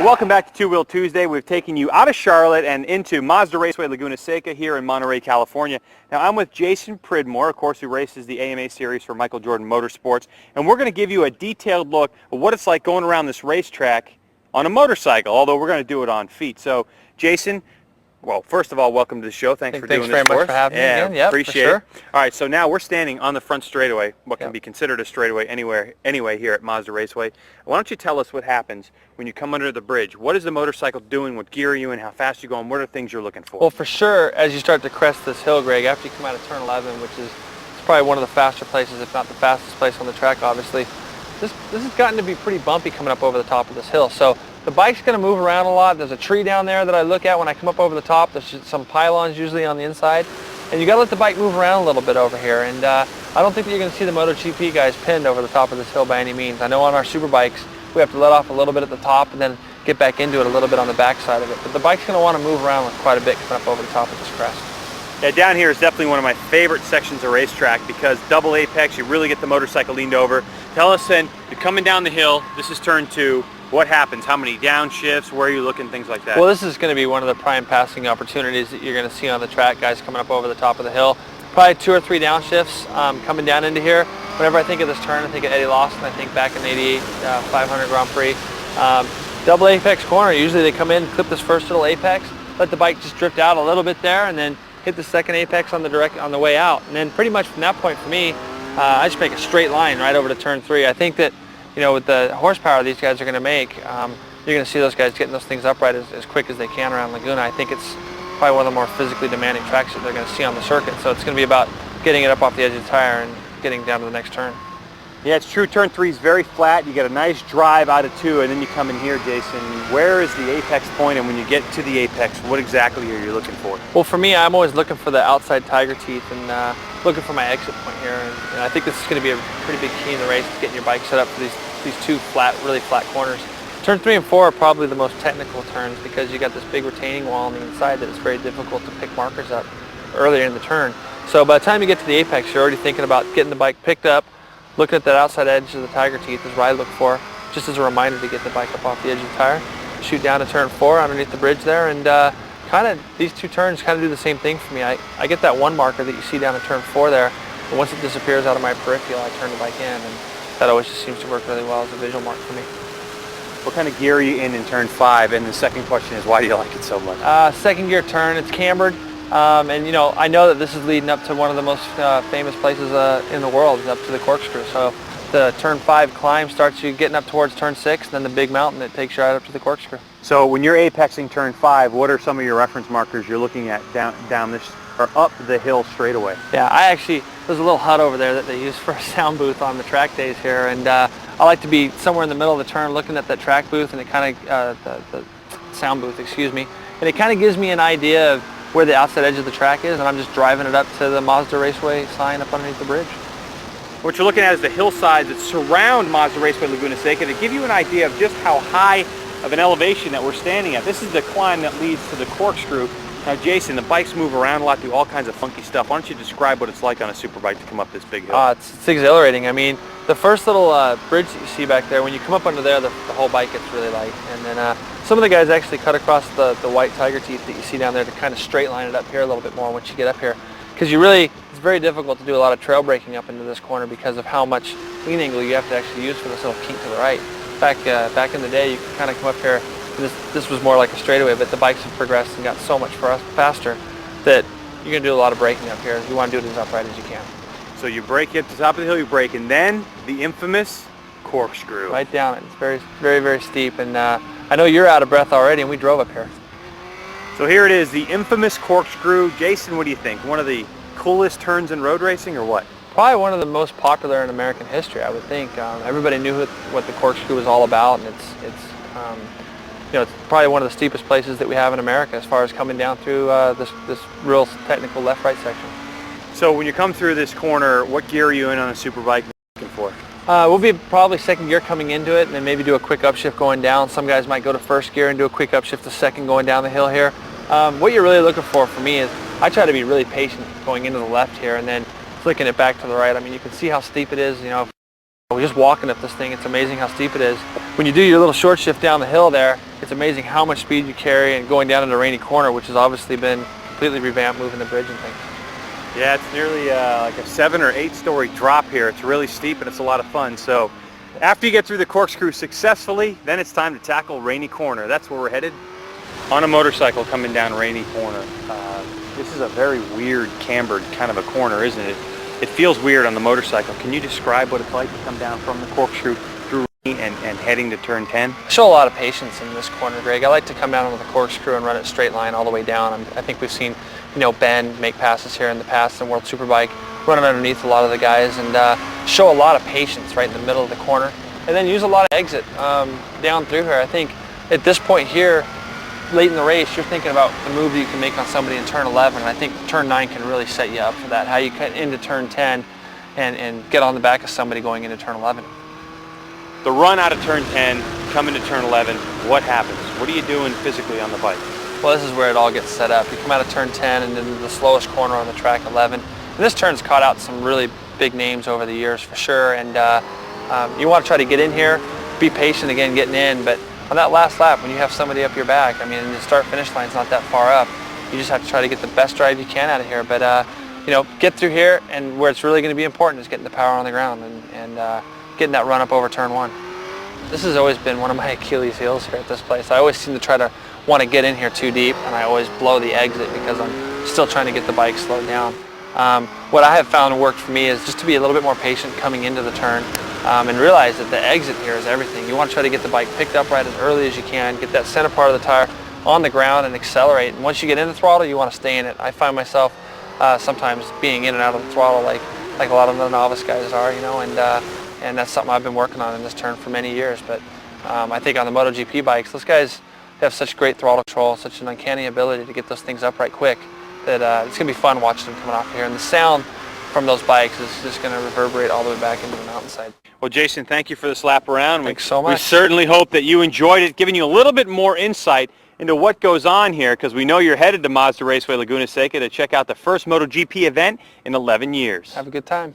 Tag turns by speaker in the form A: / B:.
A: Welcome back to Two Wheel Tuesday. We've taken you out of Charlotte and into Mazda Raceway Laguna Seca here in Monterey, California. Now I'm with Jason Pridmore, of course, who races the AMA series for Michael Jordan Motorsports, and we're going to give you a detailed look at what it's like going around this racetrack on a motorcycle, although we're going to do it on feet. So, Jason, well, first of all, welcome to the show. Thanks for doing this for us.
B: Thanks very much for having me again. Yep,
A: appreciate it. All right, so now we're standing on the front straightaway, what can be considered a straightaway anyway here at Mazda Raceway. Why don't you tell us what happens when you come under the bridge? What is the motorcycle doing? What gear are you in? How fast are you going? What are the things you're looking for?
B: Well, for sure, as you start to crest this hill, Greg, after you come out of turn 11, which is probably one of the faster places, if not the fastest place on the track, obviously, this has gotten to be pretty bumpy coming up over the top of this hill. So the bike's going to move around a lot. There's a tree down there that I look at when I come up over the top. There's some pylons usually on the inside. And you got to let the bike move around a little bit over here. And I don't think that you're going to see the MotoGP guys pinned over the top of this hill by any means. I know on our super bikes, we have to let off a little bit at the top and then get back into it a little bit on the back side of it. But the bike's going to want to move around quite a bit coming up over the top of this crest.
A: Yeah, down here is definitely one of my favorite sections of racetrack because double apex, you really get the motorcycle leaned over. Tell us then, you're coming down the hill, this is turn 2, what happens? How many downshifts? Where are you looking? Things like that.
B: Well, this is going to be one of the prime passing opportunities that you're going to see on the track, guys coming up over the top of the hill. Probably 2 or 3 downshifts coming down into here. Whenever I think of this turn, I think of Eddie Lawson. I think back in the 88 500 Grand Prix. Double apex corner, usually they come in, clip this first little apex, let the bike just drift out a little bit there, and then hit the second apex on the way out. And then pretty much from that point for me, I just make a straight line right over to turn 3. I think that, you know, with the horsepower these guys are going to make, you're going to see those guys getting those things upright as quick as they can around Laguna. I think it's probably one of the more physically demanding tracks that they're going to see on the circuit. So it's going to be about getting it up off the edge of the tire and getting down to the next turn.
A: Yeah, it's true. Turn 3 is very flat. You get a nice drive out of 2, and then you come in here, Jason. Where is the apex point, and when you get to the apex, what exactly are you looking for?
B: Well, for me, I'm always looking for the outside tiger teeth and looking for my exit point here. And I think this is going to be a pretty big key in the race, getting your bike set up for these 2 really flat corners. Turn 3 and 4 are probably the most technical turns because you got this big retaining wall on the inside that it's very difficult to pick markers up earlier in the turn. So by the time you get to the apex, you're already thinking about getting the bike picked up, looking at that outside edge of the tiger teeth is what I look for, just as a reminder to get the bike up off the edge of the tire. Shoot down to turn 4 underneath the bridge there, and kind of these 2 turns kind of do the same thing for me. I get that 1 marker that you see down at turn 4 there, and once it disappears out of my peripheral, I turn the bike in, and that always just seems to work really well as a visual mark for me.
A: What kind of gear are you in turn 5? And the second question is, why do you like it so much?
B: Second gear turn, it's cambered. And you know, I know that this is leading up to one of the most famous places in the world, up to the Corkscrew. So the turn 5 climb starts you getting up towards turn 6, then the big mountain that takes you right up to the Corkscrew.
A: So when you're apexing turn 5, what are some of your reference markers you're looking at down this or up the hill straightaway?
B: Yeah, there's a little hut over there that they use for a sound booth on the track days here, and I like to be somewhere in the middle of the turn looking at that track booth, and it kind of the sound booth, excuse me, and it kind of gives me an idea of where the outside edge of the track is, and I'm just driving it up to the Mazda Raceway sign up underneath the bridge.
A: What you're looking at is the hillsides that surround Mazda Raceway Laguna Seca to give you an idea of just how high of an elevation that we're standing at. This is the climb that leads to the Corkscrew. Now, Jason, the bikes move around a lot, do all kinds of funky stuff. Why don't you describe what it's like on a super bike to come up this big hill?
B: It's exhilarating. I mean, the first little bridge that you see back there, when you come up under there, the whole bike gets really light. And then some of the guys actually cut across the white tiger teeth that you see down there to kind of straight line it up here a little bit more once you get up here. Because it's very difficult to do a lot of trail braking up into this corner because of how much lean angle you have to actually use for this little kink to the right. Back in the day, you could kind of come up here. This was more like a straightaway, but the bikes have progressed and got so much faster that you're going to do a lot of braking up here. You want to do it as upright as you can.
A: So you brake at the top of the hill, you brake, and then the infamous Corkscrew.
B: Right down it. It's very, very, very steep, and I know you're out of breath already, and we drove up here.
A: So here it is, the infamous Corkscrew. Jason, what do you think? One of the coolest turns in road racing, or what?
B: Probably one of the most popular in American history, I would think. Everybody knew what the Corkscrew was all about, and it's probably one of the steepest places that we have in America as far as coming down through this real technical left-right section.
A: So when you come through this corner, what gear are you in on a super bike looking for?
B: We'll be probably second gear coming into it, and then maybe do a quick upshift going down. Some guys might go to first gear and do a quick upshift to second going down the hill here. What you're really looking for me is I try to be really patient going into the left here and then flicking it back to the right. I mean, you can see how steep it is. You know, we're just walking up this thing. It's amazing how steep it is. When you do your little short shift down the hill there, it's amazing how much speed you carry, and going down into Rainy Corner, which has obviously been completely revamped, moving the bridge and things.
A: Yeah, it's nearly like a 7 or 8 story drop here. It's really steep and it's a lot of fun. So after you get through the Corkscrew successfully, then it's time to tackle Rainy Corner. That's where we're headed on a motorcycle coming down Rainy Corner. This is a very weird cambered kind of a corner, isn't it? It feels weird on the motorcycle. Can you describe what it's like to come down from the Corkscrew through Rainy and heading to turn 10?
B: I show a lot of patience in this corner, Greg. I like to come down on the Corkscrew and run it straight line all the way down. I think we've seen, Ben make passes here in the past in World Superbike, running underneath a lot of the guys, and show a lot of patience right in the middle of the corner, and then use a lot of exit down through here. I think at this point here, late in the race, you're thinking about the move that you can make on somebody in turn 11, and I think turn 9 can really set you up for that, how you cut into turn 10 and get on the back of somebody going into turn 11.
A: The run out of turn 10, coming to turn 11, what happens? What are you doing physically on the bike?
B: Well, this is where it all gets set up. You come out of turn 10 and into the slowest corner on the track, 11. And this turn's caught out some really big names over the years for sure, and you want to try to get in here, be patient again getting in, but on that last lap, when you have somebody up your back, I mean, the start-finish line's not that far up. You just have to try to get the best drive you can out of here. But, get through here, and where it's really going to be important is getting the power on the ground and getting that run up over turn 1. This has always been one of my Achilles heels here at this place. I always seem to try to want to get in here too deep, and I always blow the exit because I'm still trying to get the bike slowed down. What I have found worked for me is just to be a little bit more patient coming into the turn. And realize that the exit here is everything. You want to try to get the bike picked up right as early as you can, get that center part of the tire on the ground and accelerate. And once you get in the throttle, you want to stay in it. I find myself sometimes being in and out of the throttle like a lot of the novice guys are, and that's something I've been working on in this turn for many years. But I think on the MotoGP bikes, those guys have such great throttle control, such an uncanny ability to get those things up right quick that it's going to be fun watching them coming off here. And the sound from those bikes is just going to reverberate all the way back into the mountainside.
A: Well, Jason, thank you for this lap around.
B: Thanks so much.
A: We certainly hope that you enjoyed it, giving you a little bit more insight into what goes on here, because we know you're headed to Mazda Raceway Laguna Seca to check out the first MotoGP event in 11 years.
B: Have a good time.